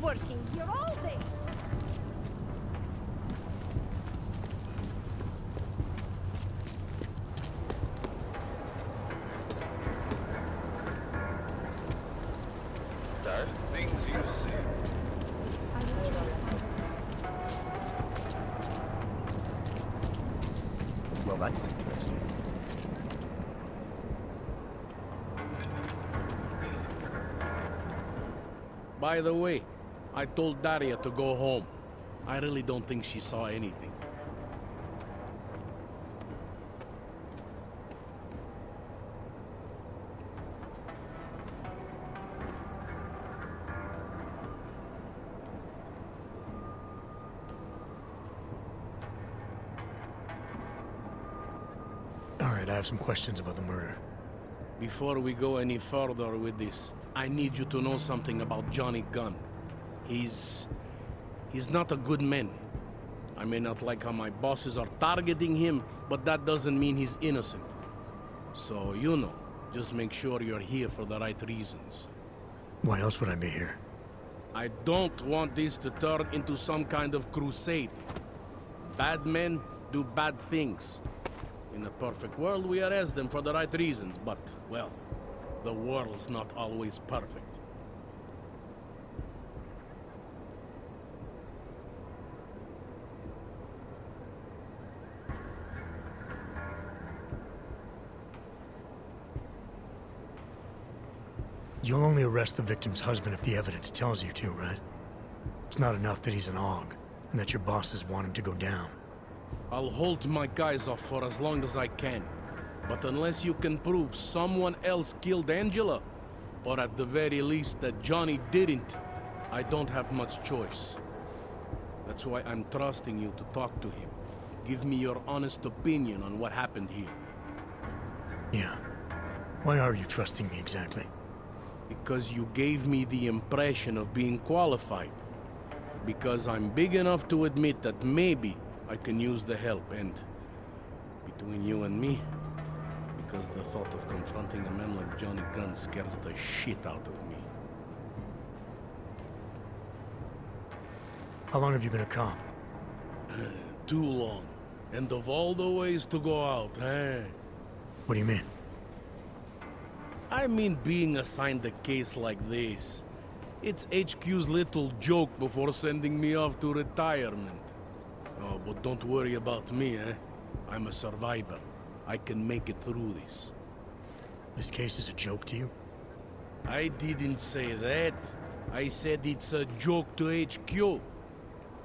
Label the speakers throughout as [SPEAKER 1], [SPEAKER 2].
[SPEAKER 1] working here all day.
[SPEAKER 2] There are things you see.
[SPEAKER 3] Well, that is interesting.
[SPEAKER 4] By the way, I told Daria to go home. I really don't think she saw anything.
[SPEAKER 5] All right, I have some questions about the murder.
[SPEAKER 4] Before we go any further with this, I need you to know something about Johnny Gunn. He's not a good man. I may not like how my bosses are targeting him, but that doesn't mean he's innocent. So, you know, just make sure you're here for the right reasons.
[SPEAKER 5] Why else would I be here?
[SPEAKER 4] I don't want this to turn into some kind of crusade. Bad men do bad things. In a perfect world, we arrest them for the right reasons, but, well, the world's not always perfect.
[SPEAKER 5] You'll only arrest the victim's husband if the evidence tells you to, right? It's not enough that he's an AUG, and that your bosses want him to go down.
[SPEAKER 4] I'll hold my guys off for as long as I can. But unless you can prove someone else killed Angela, or at the very least that Johnny didn't, I don't have much choice. That's why I'm trusting you to talk to him. Give me your honest opinion on what happened here.
[SPEAKER 5] Yeah. Why are you trusting me exactly?
[SPEAKER 4] Because you gave me the impression of being qualified. Because I'm big enough to admit that maybe I can use the help, and between you and me, because the thought of confronting a man like Johnny Gunn scares the shit out of me.
[SPEAKER 5] How long have you been a cop?
[SPEAKER 4] Too long. And of all the ways to go out, eh?
[SPEAKER 5] What do you mean?
[SPEAKER 4] I mean being assigned a case like this. It's HQ's little joke before sending me off to retirement. Oh, but don't worry about me, eh? I'm a survivor. I can make it through this.
[SPEAKER 5] This case is a joke to you?
[SPEAKER 4] I didn't say that. I said it's a joke to HQ.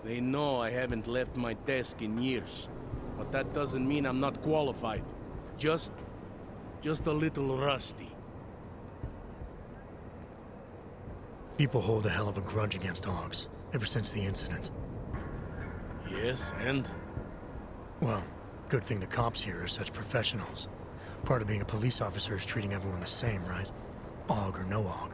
[SPEAKER 4] They know I haven't left my desk in years. But that doesn't mean I'm not qualified. Just a little rusty.
[SPEAKER 5] People hold a hell of a grudge against AUGs, ever since the incident.
[SPEAKER 4] Yes, and?
[SPEAKER 5] Well, good thing the cops here are such professionals. Part of being a police officer is treating everyone the same, right? AUG or no AUG.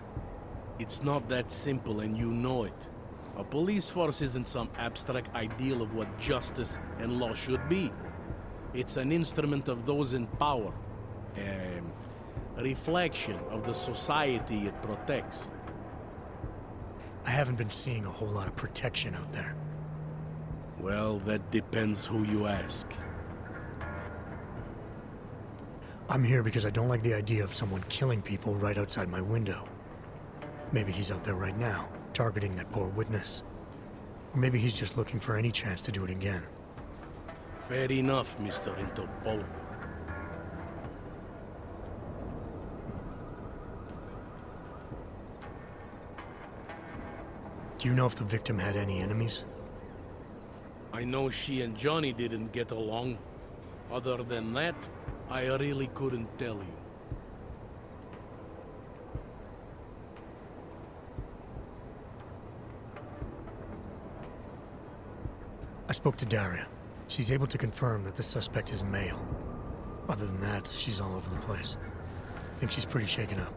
[SPEAKER 4] It's not that simple, and you know it. A police force isn't some abstract ideal of what justice and law should be. It's an instrument of those in power. A reflection of the society it protects.
[SPEAKER 5] I haven't been seeing a whole lot of protection out there.
[SPEAKER 4] Well, that depends who you ask.
[SPEAKER 5] I'm here because I don't like the idea of someone killing people right outside my window. Maybe he's out there right now, targeting that poor witness. Or maybe he's just looking for any chance to do it again.
[SPEAKER 4] Fair enough, Mr. Interpol.
[SPEAKER 5] Do you know if the victim had any enemies?
[SPEAKER 4] I know she and Johnny didn't get along. Other than that, I really couldn't tell you.
[SPEAKER 5] I spoke to Daria. She's able to confirm that the suspect is male. Other than that, she's all over the place. I think she's pretty shaken up.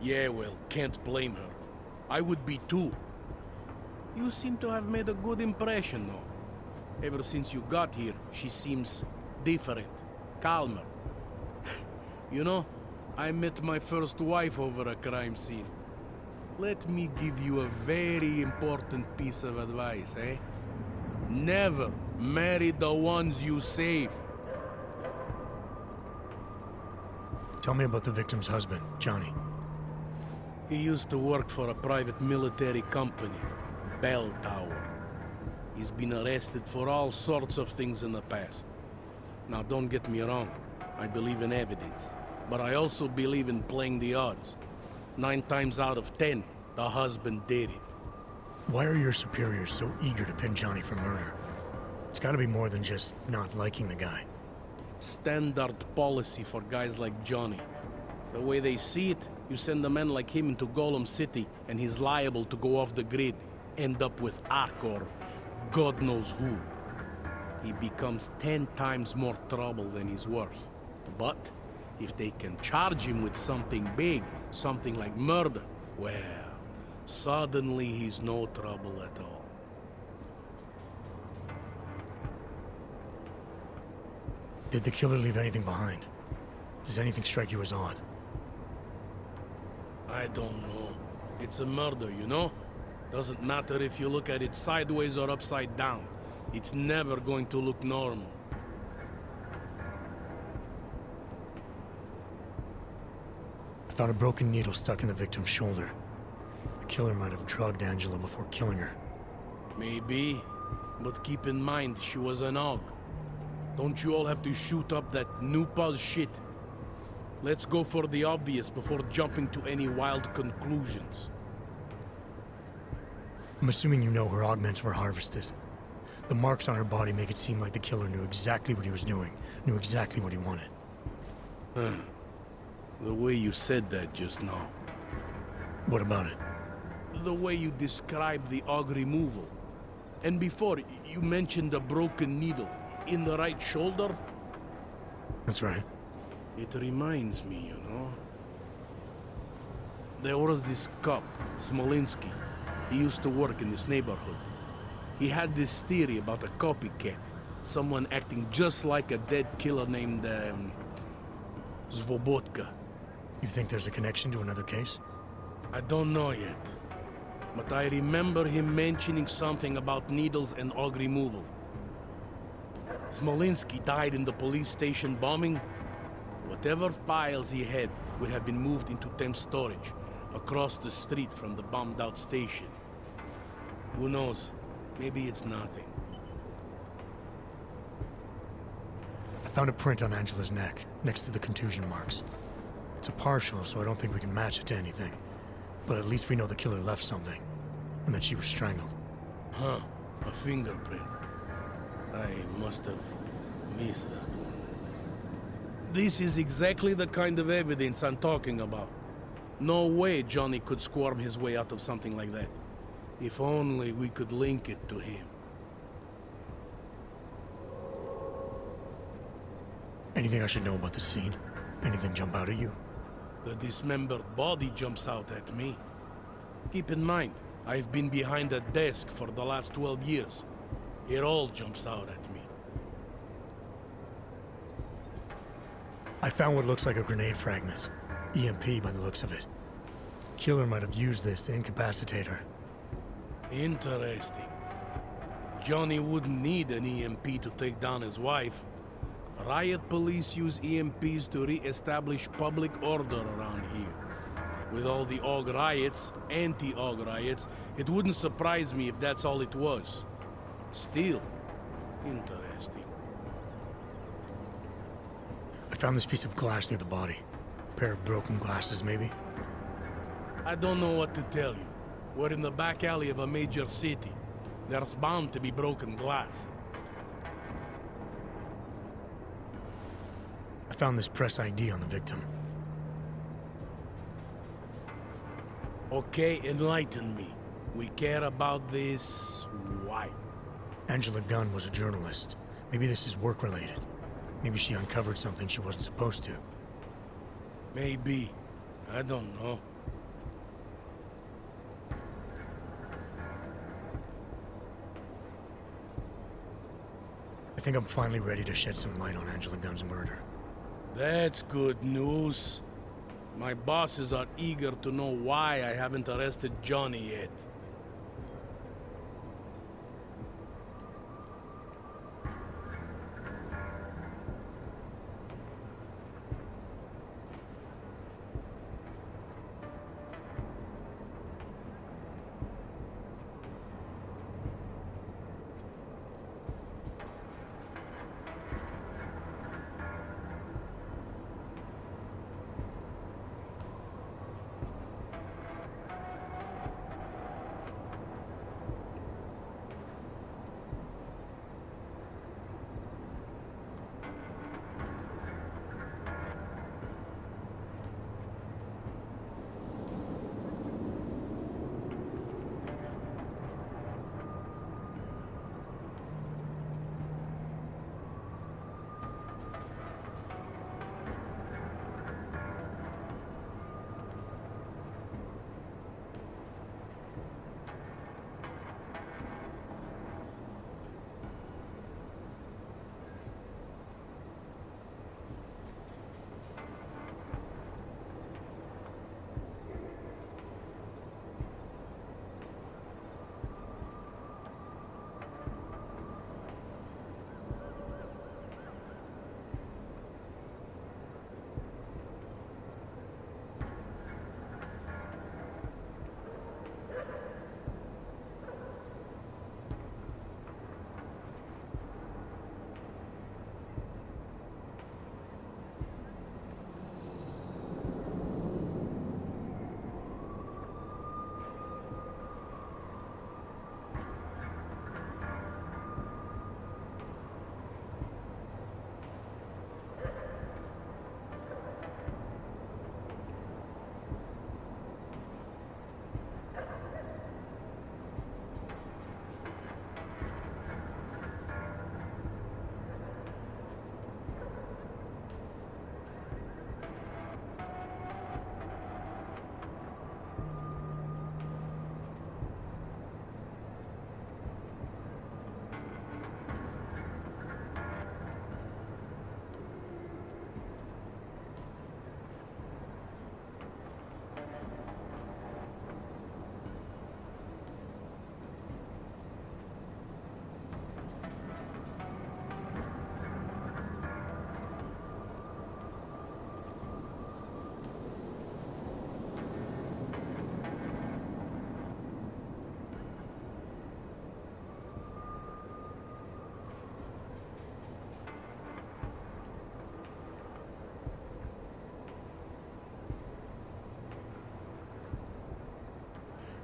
[SPEAKER 4] Yeah, well, can't blame her. I would be too. You seem to have made a good impression, though. Ever since you got here, she seems different, calmer. You know, I met my first wife over a crime scene. Let me give you a very important piece of advice, eh? Never marry the ones you save.
[SPEAKER 5] Tell me about the victim's husband, Johnny.
[SPEAKER 4] He used to work for a private military company, Bell Tower. He's been arrested for all sorts of things in the past. Now, don't get me wrong. I believe in evidence. But I also believe in playing the odds. 9 times out of 10, the husband did it.
[SPEAKER 5] Why are your superiors so eager to pin Johnny for murder? It's gotta be more than just not liking the guy.
[SPEAKER 4] Standard policy for guys like Johnny. The way they see it, you send a man like him into Golem City, and he's liable to go off the grid, end up with Ark or God knows who. He becomes 10 times more trouble than he's worth. But if they can charge him with something big, something like murder, well, suddenly he's no trouble at all.
[SPEAKER 5] Did the killer leave anything behind? Does anything strike you as odd?
[SPEAKER 4] I don't know. It's a murder, you know? Doesn't matter if you look at it sideways or upside down. It's never going to look normal.
[SPEAKER 5] I found a broken needle stuck in the victim's shoulder. The killer might have drugged Angela before killing her.
[SPEAKER 4] Maybe, but keep in mind she was an AUG. Don't you all have to shoot up that new pause shit? Let's go for the obvious before jumping to any wild conclusions.
[SPEAKER 5] I'm assuming you know her augments were harvested. The marks on her body make it seem like the killer knew exactly what he was doing, knew exactly what he wanted.
[SPEAKER 4] The way you said that just now.
[SPEAKER 5] What about it?
[SPEAKER 4] The way you described the AUG removal. And before, you mentioned a broken needle in the right shoulder?
[SPEAKER 5] That's right.
[SPEAKER 4] It reminds me, you know. There was this cop, Smolinski. He used to work in this neighborhood. He had this theory about a copycat. Someone acting just like a dead killer named, Svobotka.
[SPEAKER 5] You think there's a connection to another case?
[SPEAKER 4] I don't know yet. But I remember him mentioning something about needles and AUG removal. Smolinski died in the police station bombing. Whatever files he had would have been moved into temp storage, across the street from the bombed-out station. Who knows? Maybe it's nothing.
[SPEAKER 5] I found a print on Angela's neck, next to the contusion marks. It's a partial, so I don't think we can match it to anything. But at least we know the killer left something, and that she was strangled.
[SPEAKER 4] Huh, a fingerprint. I must have missed that one. This is exactly the kind of evidence I'm talking about. No way Johnny could squirm his way out of something like that. If only we could link it to him.
[SPEAKER 5] Anything I should know about the scene? Anything jump out at you?
[SPEAKER 4] The dismembered body jumps out at me. Keep in mind, I've been behind a desk for the last 12 years. It all jumps out at me.
[SPEAKER 5] I found what looks like a grenade fragment. EMP by the looks of it. Killer might have used this to incapacitate her.
[SPEAKER 4] Interesting. Johnny wouldn't need an EMP to take down his wife. Riot police use EMPs to re-establish public order around here. With all the AUG riots, anti-AUG riots, it wouldn't surprise me if that's all it was. Still, interesting.
[SPEAKER 5] I found this piece of glass near the body. A pair of broken glasses, maybe?
[SPEAKER 4] I don't know what to tell you. We're in the back alley of a major city. There's bound to be broken glass.
[SPEAKER 5] I found this press ID on the victim.
[SPEAKER 4] Okay, enlighten me. We care about this... why?
[SPEAKER 5] Angela Gunn was a journalist. Maybe this is work-related. Maybe she uncovered something she wasn't supposed to.
[SPEAKER 4] Maybe. I don't know.
[SPEAKER 5] I think I'm finally ready to shed some light on Angela Gunn's murder.
[SPEAKER 4] That's good news. My bosses are eager to know why I haven't arrested Johnny yet.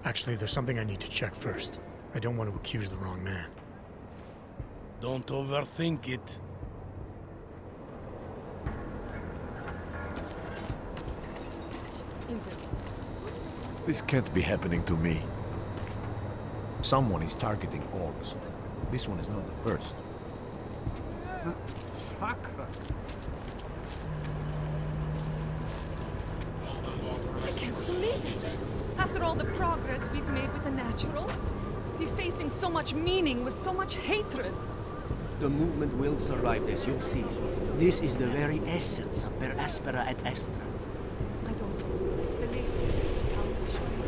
[SPEAKER 5] Actually, there's something I need to check first. I don't want to accuse the wrong man.
[SPEAKER 4] Don't overthink it.
[SPEAKER 3] This can't be happening to me. Someone is targeting orcs. This one is not the first.
[SPEAKER 1] I can't believe it. After all the progress we've made with the naturals, we're facing so much meaning with so much hatred.
[SPEAKER 2] The movement will survive this, you'll see. This is the very essence of Per Aspera et Extra.
[SPEAKER 1] I don't believe it. I'll show you.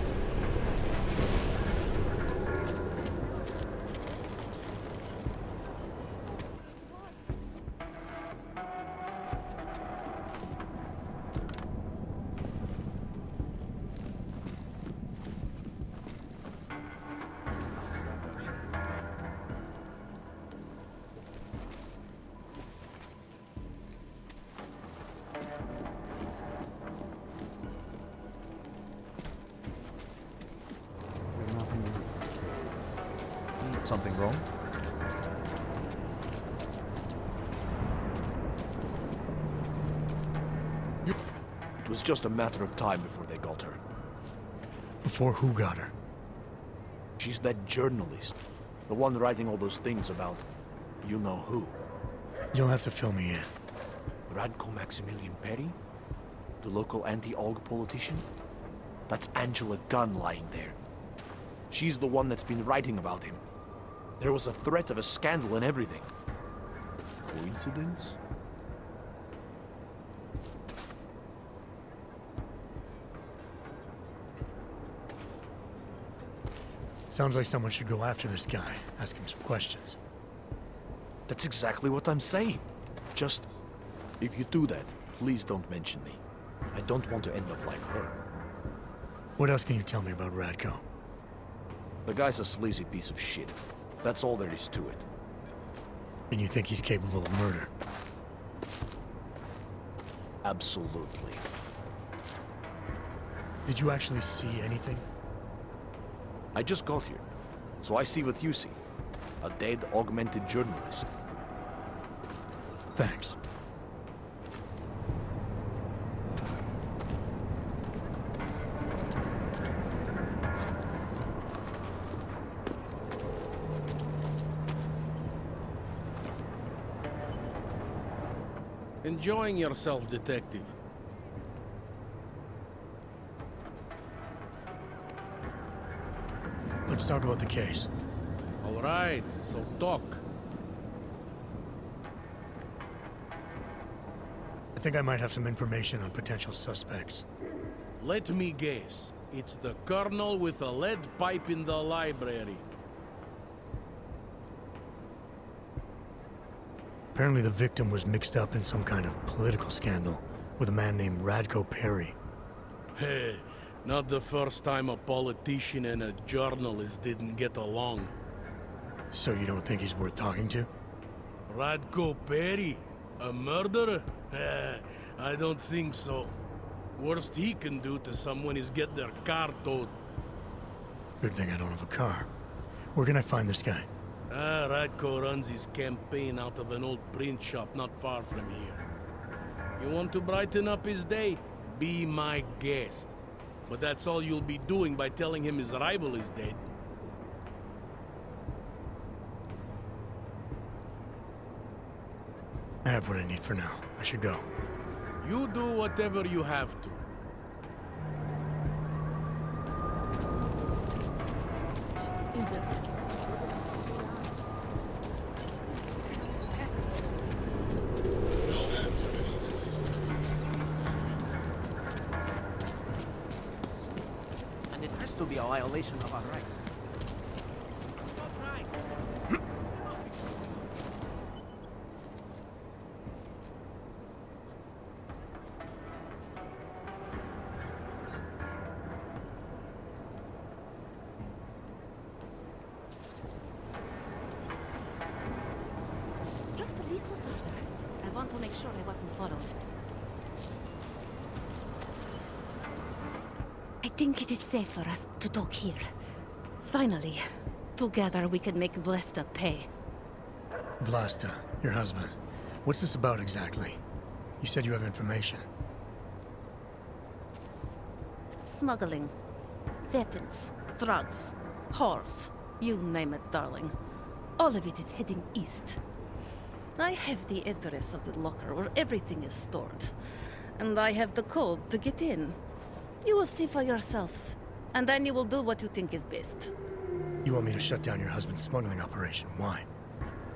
[SPEAKER 3] Something wrong? It was just a matter of time before they got her.
[SPEAKER 5] Before who got her?
[SPEAKER 3] She's that journalist. The one writing all those things about you know who.
[SPEAKER 5] You'll have to fill me in.
[SPEAKER 3] Radko Maximilian Perry? The local anti-Aug politician? That's Angela Gunn lying there. She's the one that's been writing about him. There was a threat of a scandal and everything. Coincidence?
[SPEAKER 5] Sounds like someone should go after this guy, ask him some questions.
[SPEAKER 3] That's exactly what I'm saying. Just, if you do that, please don't mention me. I don't want to end up like her.
[SPEAKER 5] What else can you tell me about Radko?
[SPEAKER 3] The guy's a sleazy piece of shit. That's all there is to it.
[SPEAKER 5] And you think he's capable of murder?
[SPEAKER 3] Absolutely.
[SPEAKER 5] Did you actually see anything?
[SPEAKER 3] I just got here, so I see what you see. A dead, augmented journalist.
[SPEAKER 5] Thanks.
[SPEAKER 4] Enjoying yourself, detective.
[SPEAKER 5] Let's talk about the case.
[SPEAKER 4] All right, so talk.
[SPEAKER 5] I think I might have some information on potential suspects.
[SPEAKER 4] Let me guess. It's the colonel with a lead pipe in the library.
[SPEAKER 5] Apparently the victim was mixed up in some kind of political scandal with a man named Radko Perry.
[SPEAKER 4] Hey, not the first time a politician and a journalist didn't get along.
[SPEAKER 5] So you don't think he's worth talking to?
[SPEAKER 4] Radko Perry? A murderer? I don't think so. Worst he can do to someone is get their car towed.
[SPEAKER 5] Good thing I don't have a car. Where can I find this guy?
[SPEAKER 4] Radko runs his campaign out of an old print shop not far from here. You want to brighten up his day? Be my guest. But that's all you'll be doing by telling him his rival is dead.
[SPEAKER 5] I have what I need for now. I should go.
[SPEAKER 4] You do whatever you have to.
[SPEAKER 2] And it has to be a violation of our rights.
[SPEAKER 6] Just a little further. I want to make sure I wasn't followed. I think it is safe for us to talk here. Finally, together we can make Vlasta pay.
[SPEAKER 5] Vlasta, your husband. What's this about exactly? You said you have information.
[SPEAKER 6] Smuggling. Weapons. Drugs. Whores. You name it, darling. All of it is heading east. I have the address of the locker where everything is stored. And I have the code to get in. You will see for yourself. And then you will do what you think is best.
[SPEAKER 5] You want me to shut down your husband's smuggling operation. Why?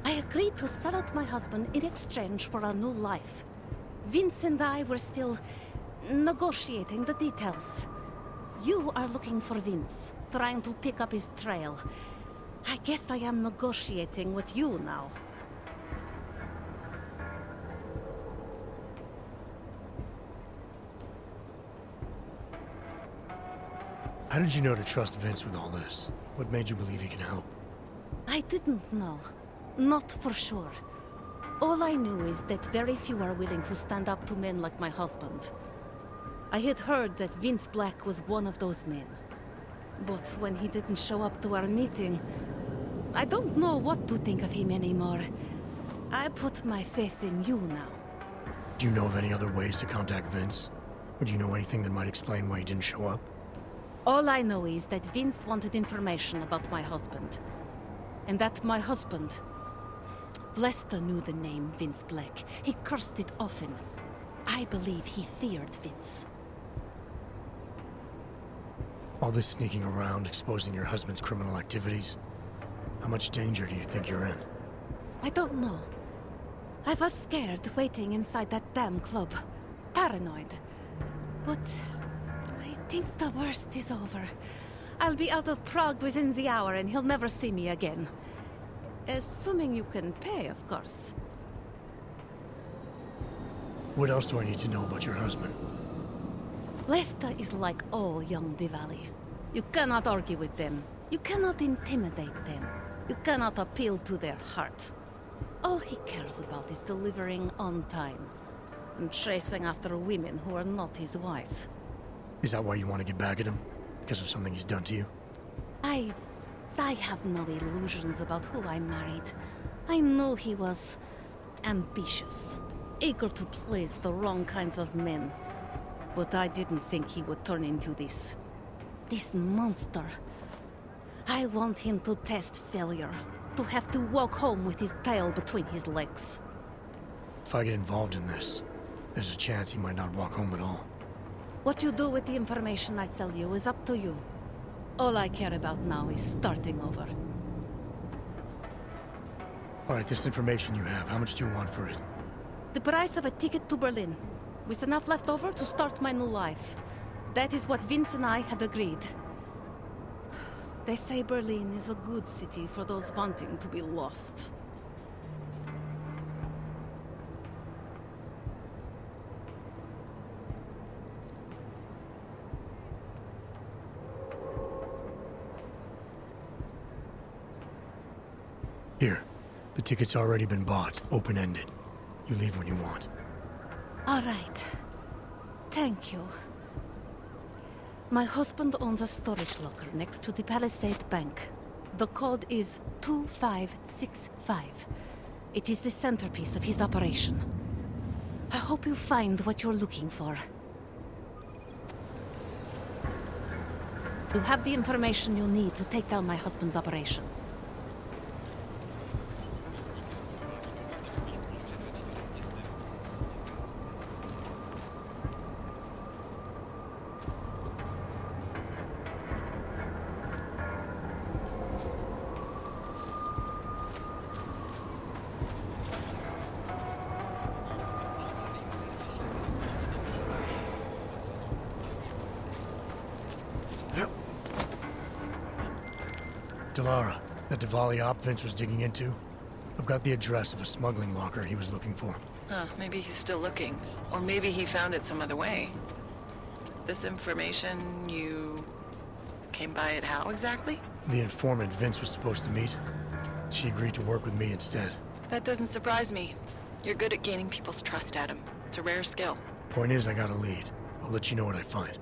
[SPEAKER 6] I agreed to sell out my husband in exchange for a new life. Vince and I were still negotiating the details. You are looking for Vince, trying to pick up his trail. I guess I am negotiating with you now.
[SPEAKER 5] How did you know to trust Vince with all this? What made you believe he can help?
[SPEAKER 6] I didn't know. Not for sure. All I knew is that very few are willing to stand up to men like my husband. I had heard that Vince Black was one of those men. But when he didn't show up to our meeting, I don't know what to think of him anymore. I put my faith in you now.
[SPEAKER 5] Do you know of any other ways to contact Vince? Or do you know anything that might explain why he didn't show up?
[SPEAKER 6] All I know is that Vince wanted information about my husband. And that my husband... Vlasta knew the name Vince Black. He cursed it often. I believe he feared Vince.
[SPEAKER 5] All this sneaking around, exposing your husband's criminal activities? How much danger do you think you're in?
[SPEAKER 6] I don't know. I was scared waiting inside that damn club. Paranoid. But I think the worst is over. I'll be out of Prague within the hour and he'll never see me again. Assuming you can pay, of course.
[SPEAKER 5] What else do I need to know about your husband?
[SPEAKER 6] Lesta is like all young Diwali. You cannot argue with them. You cannot intimidate them. You cannot appeal to their heart. All he cares about is delivering on time. And chasing after women who are not his wife.
[SPEAKER 5] Is that why you want to get back at him? Because of something he's done to you?
[SPEAKER 6] I have no illusions about who I married. I knew he was ambitious, eager to please the wrong kinds of men. But I didn't think he would turn into this monster. I want him to test failure, to have to walk home with his tail between his legs.
[SPEAKER 5] If I get involved in this, there's a chance he might not walk home at all.
[SPEAKER 6] What you do with the information I sell you is up to you. All I care about now is starting over.
[SPEAKER 5] Alright, this information you have, how much do you want for it?
[SPEAKER 6] The price of a ticket to Berlin, with enough left over to start my new life. That is what Vince and I had agreed. They say Berlin is a good city for those wanting to be lost.
[SPEAKER 5] Here, the ticket's already been bought, open-ended. You leave when you want.
[SPEAKER 6] All right. Thank you. My husband owns a storage locker next to the Palisade Bank. The code is 2565. It is the centerpiece of his operation. I hope you find what you're looking for. You have the information you need to take down my husband's operation.
[SPEAKER 5] Delara, that Diwali op Vince was digging into? I've got the address of a smuggling locker he was looking for.
[SPEAKER 7] Maybe he's still looking. Or maybe he found it some other way. This information, you came by it how exactly?
[SPEAKER 5] The informant Vince was supposed to meet. She agreed to work with me instead.
[SPEAKER 7] That doesn't surprise me. You're good at gaining people's trust, Adam. It's a rare skill.
[SPEAKER 5] Point is, I got a lead. I'll let you know what I find.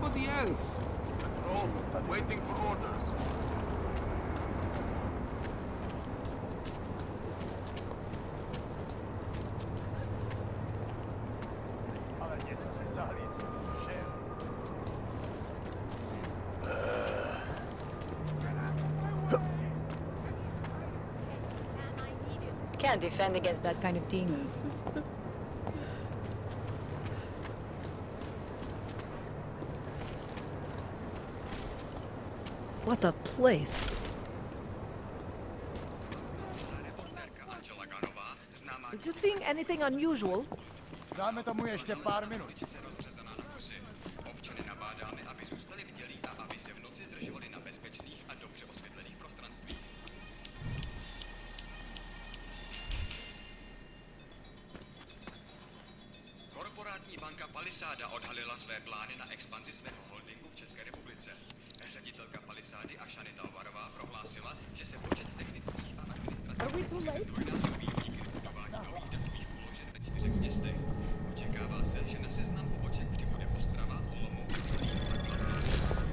[SPEAKER 8] anybody else?
[SPEAKER 3] No, waiting for orders.
[SPEAKER 9] Can't defend against that kind of team. What a place.
[SPEAKER 1] If you're seeing anything unusual,
[SPEAKER 10] Dáme tomu ještě pár minut.
[SPEAKER 11] Občany nabádáme, aby zůstali bdělí a aby se v noci zdržovali na bezpečných a dobře osvětlených prostranstvích. Korporátní banka Palisáda odhalila své plány na expanzi svého holdingu v České republice. Ředitelka Palisády Ashanita Varová prohlásila, že se počet technických a administrativních zdvojnásobí díky vybudování nových datových položek ve 4 městech. Očekává se, že na seznam poboček přibude Ostrava, Olomouc, Zlín a Kladno.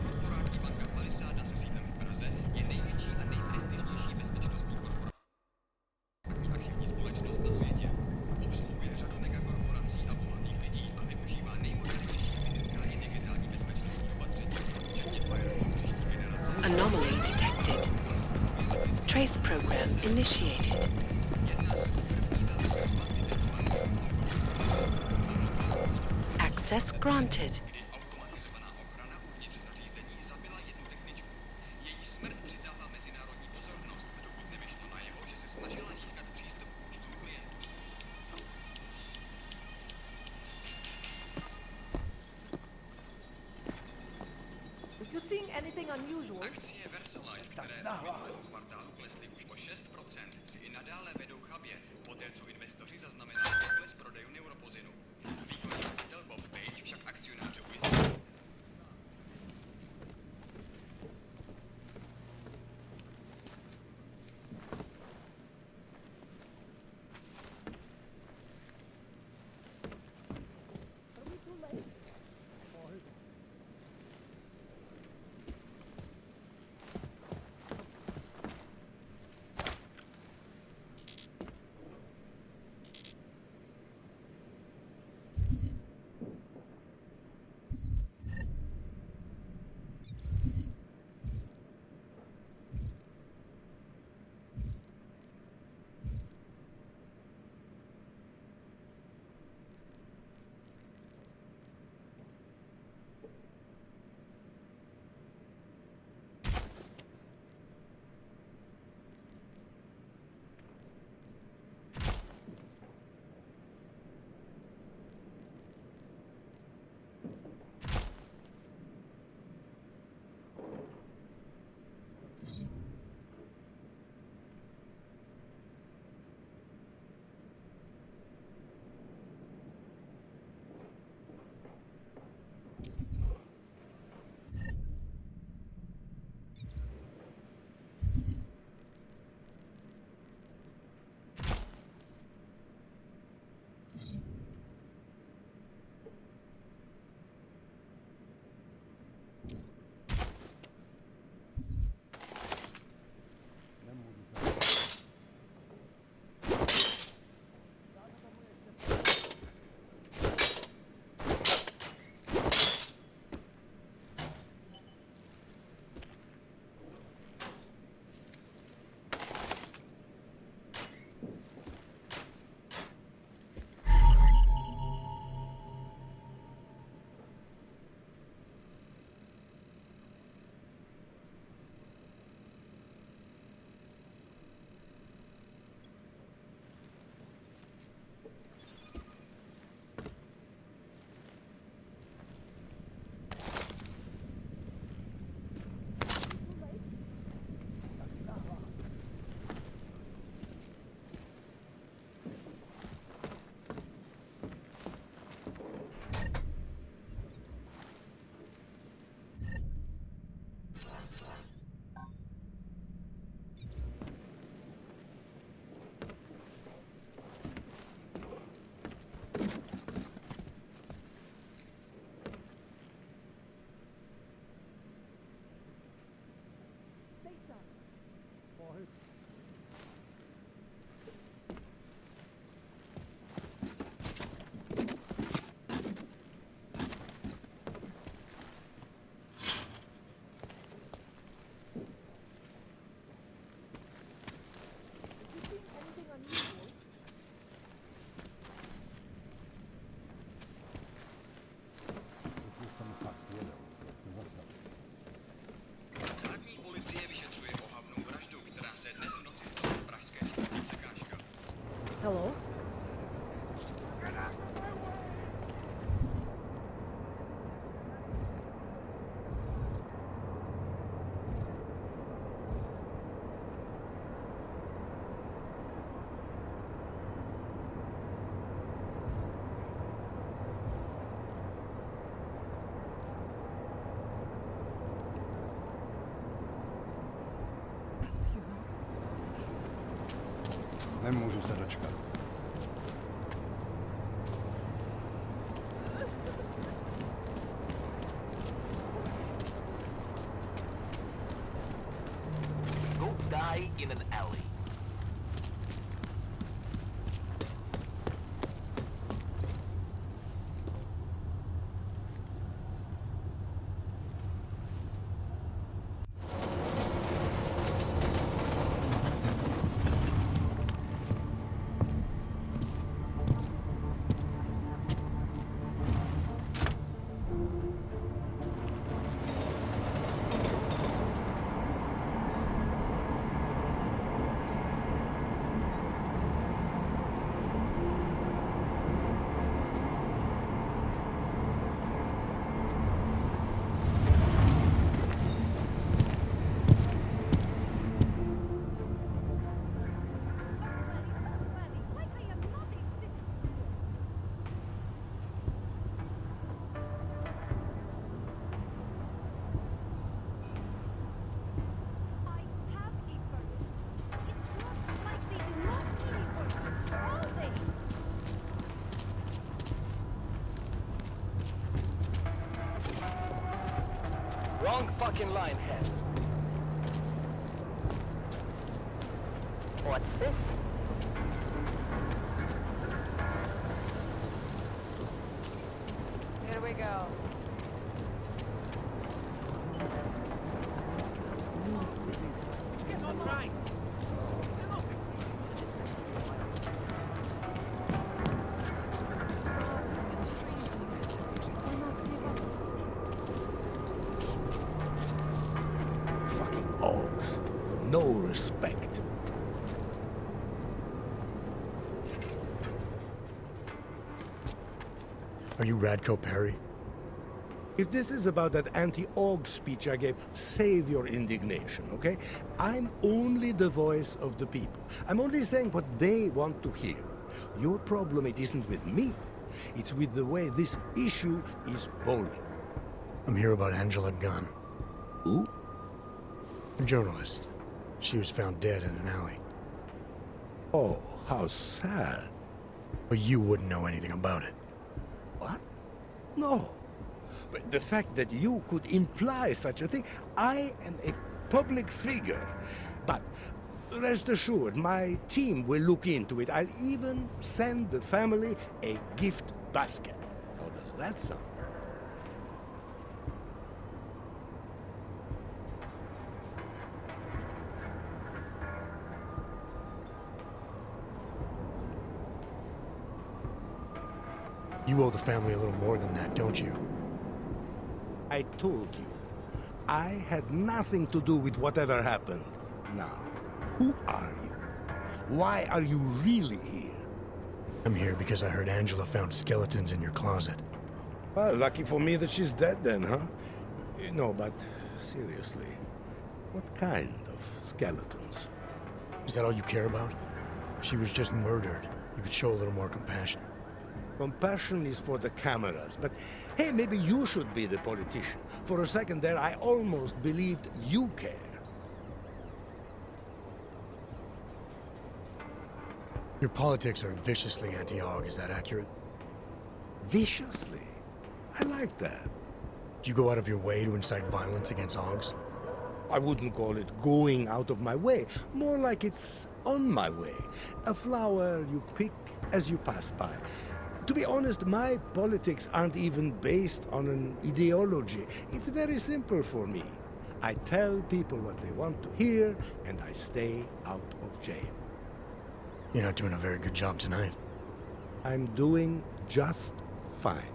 [SPEAKER 11] Korporátní banka Palisáda se sídlem v Praze je největší a nejprestižnější bezpečnostní korporátní archivní společnost na světě. Obsluhuje řadu megakorporací a bohatých lidí a využívá nejmodernější fyzická i digitální bezpečnostní opatření, včetně firewall příští generace.
[SPEAKER 7] Anomaly detected. Trace program initiated. Access granted.
[SPEAKER 11] Kdy automatizovaná ochrana uvnitř zařízení zabila jednu techničku. Její smrt přitáhla mezinárodní pozornost, dokud nevyšlo najevo, že se snažila získat přístup k účtům klientů.
[SPEAKER 1] if you're seeing anything unusual,
[SPEAKER 11] Akcie Versailles, které v minulém kvartálu klesly už o 6%, si i nadále vedou chabě, poté co investoři zaznamenali pokles prodejů neuropozinu. Výkonný ředitel Bob Page však akcionáře ujistil.
[SPEAKER 9] Hello?
[SPEAKER 10] Nemůžu se dočkat.
[SPEAKER 2] Go die in an alley. Wrong fucking line, head.
[SPEAKER 9] What's this? Here we go.
[SPEAKER 3] Fucking Augs. No respect.
[SPEAKER 5] Are you Radko Perry?
[SPEAKER 8] If this is about that anti-Aug speech I gave, save your indignation, okay? I'm only the voice of the people. I'm only saying what they want to hear. Your problem, it isn't with me. It's with the way this issue is bowling.
[SPEAKER 5] I'm here about Angela Gunn.
[SPEAKER 8] Who?
[SPEAKER 5] A journalist. She was found dead in an alley.
[SPEAKER 8] Oh, how sad.
[SPEAKER 5] But you wouldn't know anything about it.
[SPEAKER 8] What? No. But the fact that you could imply such a thing, I am a public figure. But rest assured, my team will look into it. I'll even send the family a gift basket. How does that sound?
[SPEAKER 5] You owe the family a little more than that, don't you?
[SPEAKER 8] I told you, I had nothing to do with whatever happened. Now, who are you? Why are you really here?
[SPEAKER 5] I'm here because I heard Angela found skeletons in your closet.
[SPEAKER 8] Well, lucky for me that she's dead then, huh? No, but seriously, what kind of skeletons?
[SPEAKER 5] Is that all you care about? She was just murdered. You could show a little more compassion.
[SPEAKER 8] Compassion is for the cameras, but hey, maybe you should be the politician. For a second there, I almost believed you care.
[SPEAKER 5] Your politics are viciously anti-Aug, is that accurate?
[SPEAKER 8] Viciously? I like that.
[SPEAKER 5] Do you go out of your way to incite violence against Augs?
[SPEAKER 8] I wouldn't call it going out of my way. More like it's on my way. A flower you pick as you pass by. To be honest, my politics aren't even based on an ideology. It's very simple for me. I tell people what they want to hear, and I stay out of jail.
[SPEAKER 5] You're not doing a very good job tonight.
[SPEAKER 8] I'm doing just fine.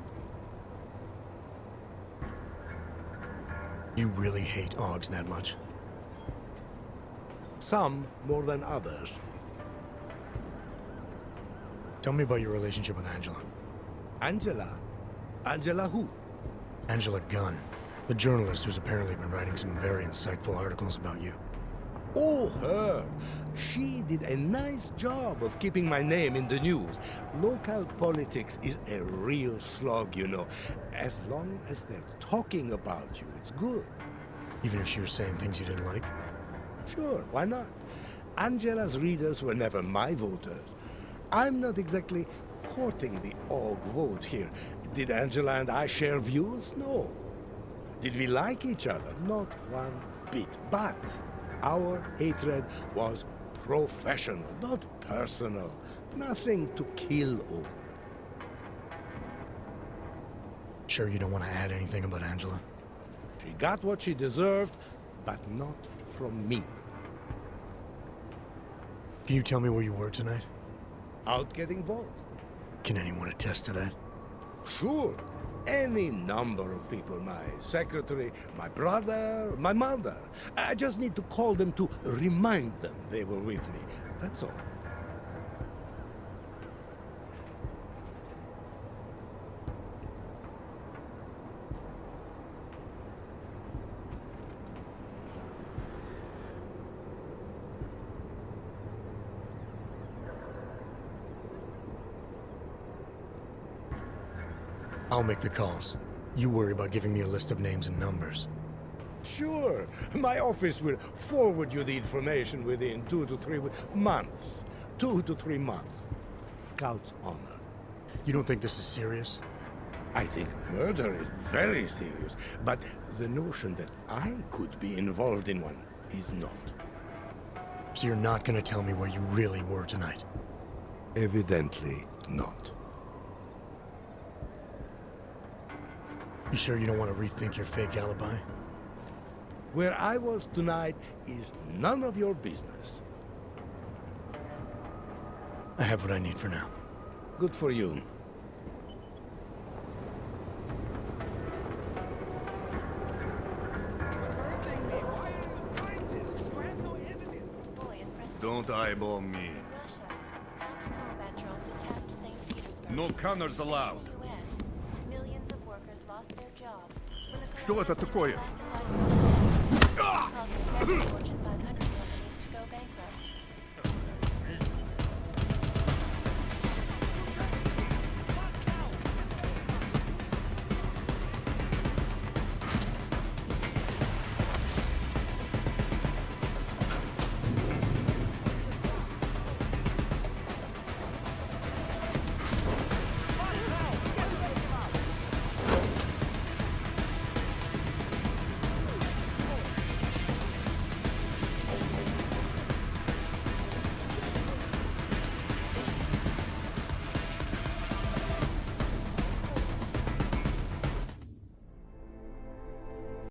[SPEAKER 5] You really hate Augs that much?
[SPEAKER 8] Some more than others.
[SPEAKER 5] Tell me about your relationship with Angela.
[SPEAKER 8] Angela? Angela who?
[SPEAKER 5] Angela Gunn, the journalist who's apparently been writing some very insightful articles about you.
[SPEAKER 8] Oh, her. She did a nice job of keeping my name in the news. Local politics is a real slog, you know. As long as they're talking about you, it's good.
[SPEAKER 5] Even if she was saying things you didn't like?
[SPEAKER 8] Sure, why not? Angela's readers were never my voters. I'm not exactly courting the org vote here. Did Angela and I share views? No. Did we like each other? Not one bit. But our hatred was professional, not personal. Nothing to kill over.
[SPEAKER 5] Sure you don't want to add anything about Angela?
[SPEAKER 8] She got what she deserved, but not from me.
[SPEAKER 5] Can you tell me where you were tonight?
[SPEAKER 8] Out getting votes.
[SPEAKER 5] Can anyone attest to that?
[SPEAKER 8] Sure. Any number of people. My secretary, my brother, my mother. I just need to call them to remind them they were with me. That's all.
[SPEAKER 5] I'll make the calls. You worry about giving me a list of names and numbers.
[SPEAKER 8] Sure. My office will forward you the information within 2 to 3 months. 2 to 3 months. Scout's honor.
[SPEAKER 5] You don't think this is serious?
[SPEAKER 8] I think murder is very serious, but the notion that I could be involved in one is not.
[SPEAKER 5] So you're not gonna tell me where you really were tonight?
[SPEAKER 8] Evidently not.
[SPEAKER 5] You sure you don't want to rethink your fake alibi?
[SPEAKER 8] Where I was tonight is none of your business.
[SPEAKER 5] I have what I need for now.
[SPEAKER 8] Good for you.
[SPEAKER 10] Don't eyeball me. No counters allowed. Что это такое?